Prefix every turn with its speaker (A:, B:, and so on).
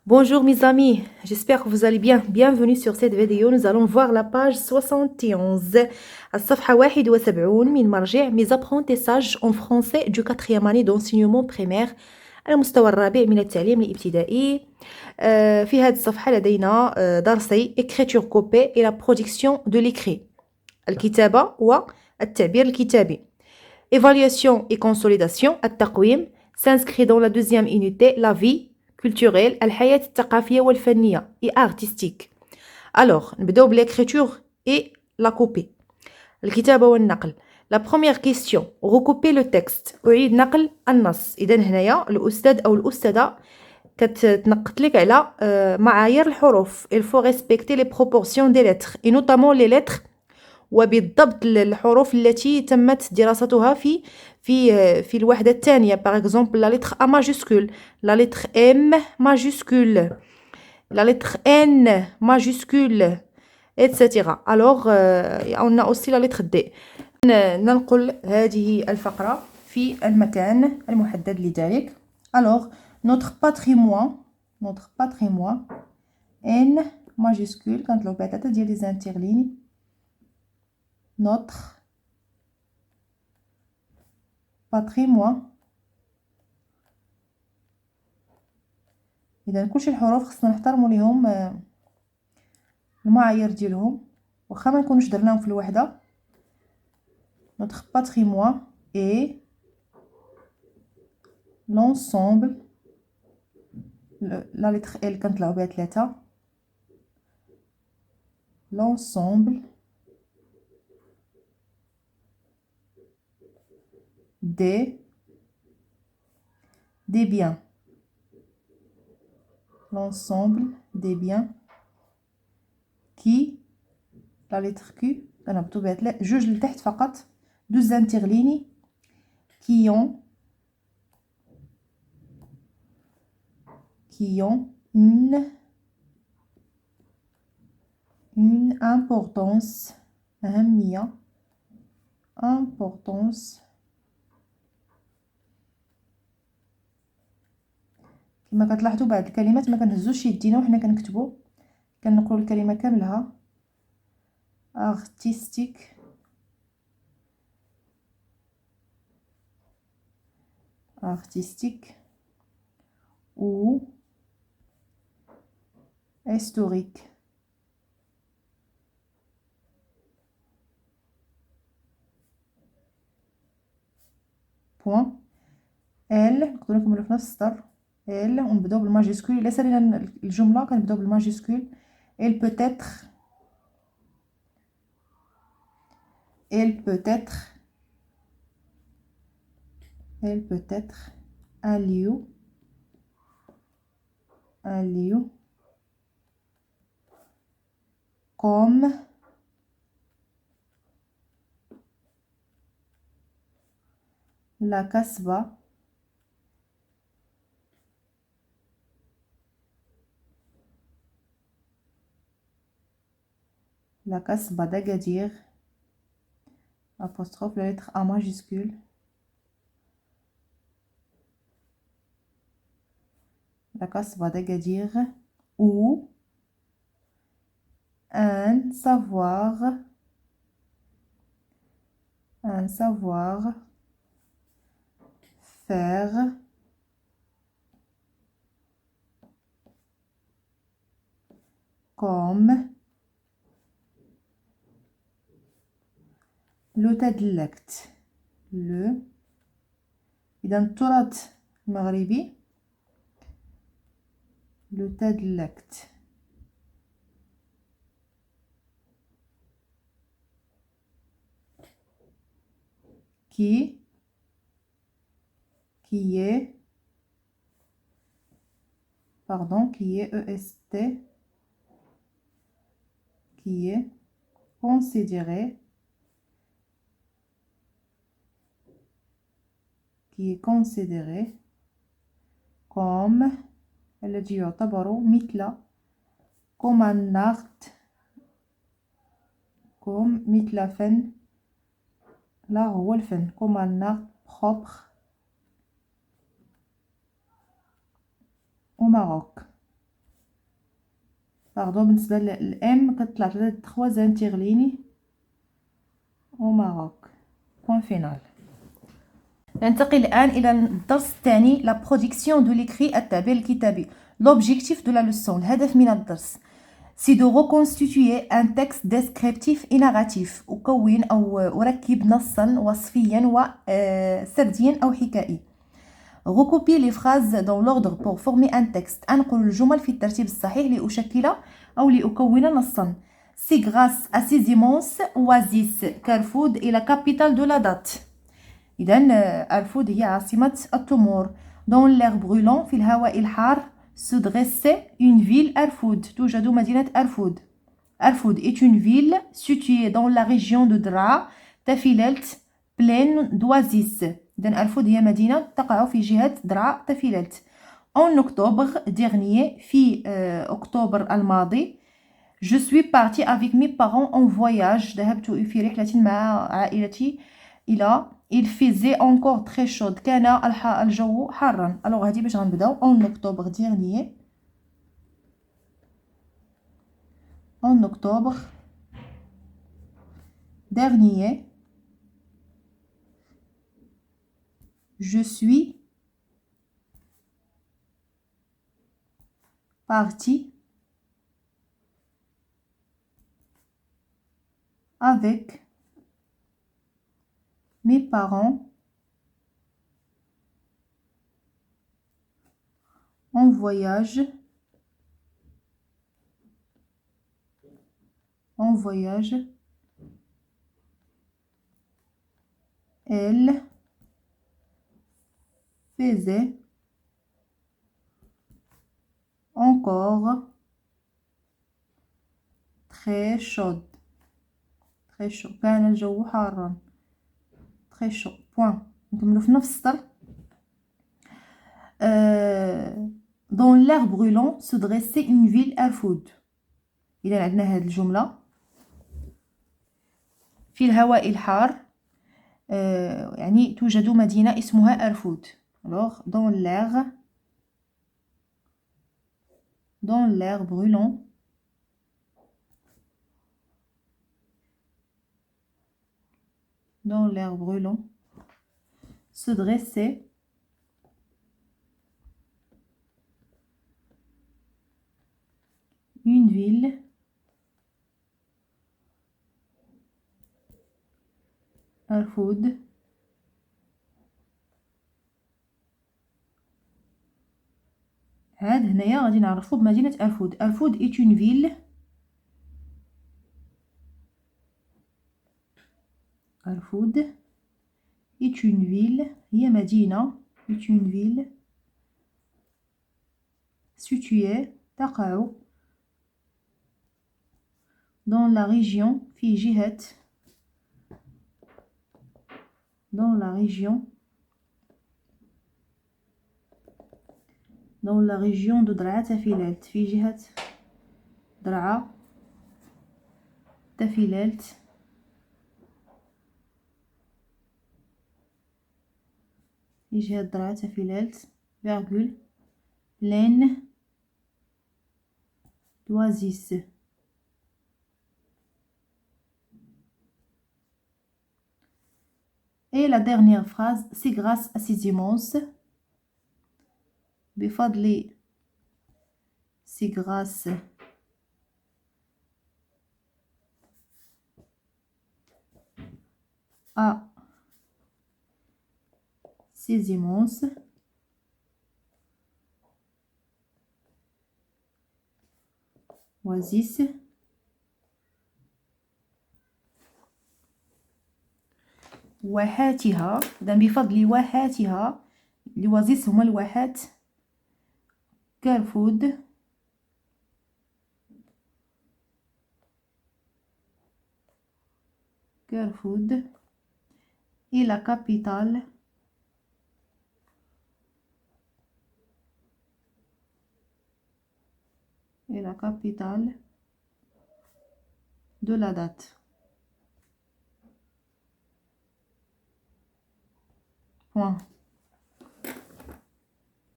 A: Bonjour mes amis, j'espère que vous allez bien. Bienvenue sur cette vidéo. Nous allons voir la page 71. الصفحة 71 من مرجع mes apprentissages en français du 4e année d'enseignement primaire المستوى الرابع من التعليم الابتدائي. في هذه الصفحة لدينا درسي écriture coupée et la production de l'écrit. الكتابة والتعبير الكتابي. Évaluation et consolidation التقويم s'inscrit dans la deuxième unité la vie culturelle الحياة الثقافية والفنية et artistique. Alors, نبداو بالécriture et la copie. الكتابة والنقل. La première question, recouper le texte. أعيد نقل النص. إذا هنايا الأستاذ أو الأستاذة كتنقط لك على معايير الحروف. Il faut respecter les proportions des lettres et notamment les lettres وبالضبط الحروف التي تمت دراستها في الوحدة الثانية. Par exemple, la lettre A majuscule, la lettre M majuscule, la lettre N majuscule, etc. Alors, on a aussi la lettre D. ننقل هذه الفقرة في المكان المحدد لذلك. Alors, notre patrimoine N majuscule كنطلعو بعدا ديال لي زانتيغليني notre patrimoine. اذا كلشي الحروف خصنا نحترموا ليهم المعايير ديالهم واخا ما نكونوش درناهم في الوحده. notre patrimoine est l'ensemble la lettre L كنطلعوا بها 3 l'ensemble des biens, l'ensemble des biens qui la lettre Q كنهبطوا بها جوج لتحت فقط دوز انترليني qui ont une importance أهمية importance كما كتلاحظوا بعض الكلمات ما كنهزوش يدينا وحنا كنكتبوا كنقولوا الكلمه كاملها artistique ou historique. point ال نقدروا نكملوا في نفس السطر ال ونبداو بالماجيسكول. الا سالينا الجمله كنبداو بالماجيسكول. elle peut être un lieu comme la Casbah d'Agadir apostrophe la lettre A majuscule la Casbah d'Agadir ou un savoir faire comme لو تدلكت لو. إذا التراث المغربي لو تدلكت qui est EST qui est considéré comme الذي يعتبر comme un art مثل فن لا هو الفن comme un art propre au Maroc. باردون بالنسبة للام كتطلع 3 زانتيغليني au Maroc. Point final. ننتقل الآن إلى الدرس الثاني la production de l'écrit التعبير الكتابي. L'objectif de la leçon الهدف من الدرس c'est de reconstituer un texte descriptif et narratif. أكون أو أركب نصا وصفيا وسرديا أو حكائي. Recopier les phrases dans l'ordre pour former un texte. أنقل الجمل في الترتيب الصحيح لأشكل أو لأكون نصا. C'est grâce à ces immenses oasis qu'Arfoud est la capitale de la date. إذن أرفود هي عاصمة التمور. Dans l'air brûlant في الهواء الحار se dressait une ville Arfoud. توجد مدينة أرفود. Arfoud est une ville située dans la région de Dra, Tafilelt, pleine d'oasis. إذن أرفود هي مدينة تقع في جهة درعا تافيلت. En octobre dernier في أكتوبر الماضي je suis partie avec mes parents en voyage. ذهبت في رحلة مع عائلتي إلى il faisait encore très chaud. كان الجو حارا. alors هذه باش غنبداو en octobre dernier. En octobre dernier je suis partie avec mes parents en voyage elle faisait encore très chaud. كان الجو حارا. très chaud. point. نكملو في نفس السطر. dans l'air brûlant se dressait une ville Arfoud. إذا عندنا هذه الجملة في الهواء الحار يعني توجد مدينة اسمها أرفود. alors dans l'air brûlant se dressait une ville Arfoud هاد هنايا غادي نعرفو بمدينة أرفود. أرفود est une ville هي مدينة est une ville située تقع dans la région في جهة dans la région de درعا تافيلالت في جهة درعا تافيلالت في جهة درعا تافيلالت virgule pleine d'oasis. Et la dernière phrase, c'est grâce à ces immenses بفضل c'est grâce à ces immenses oasis واحاتها. إذا بفضل واحاتها الوزيس هما الواحات كارفود et la capitale de la date. Point.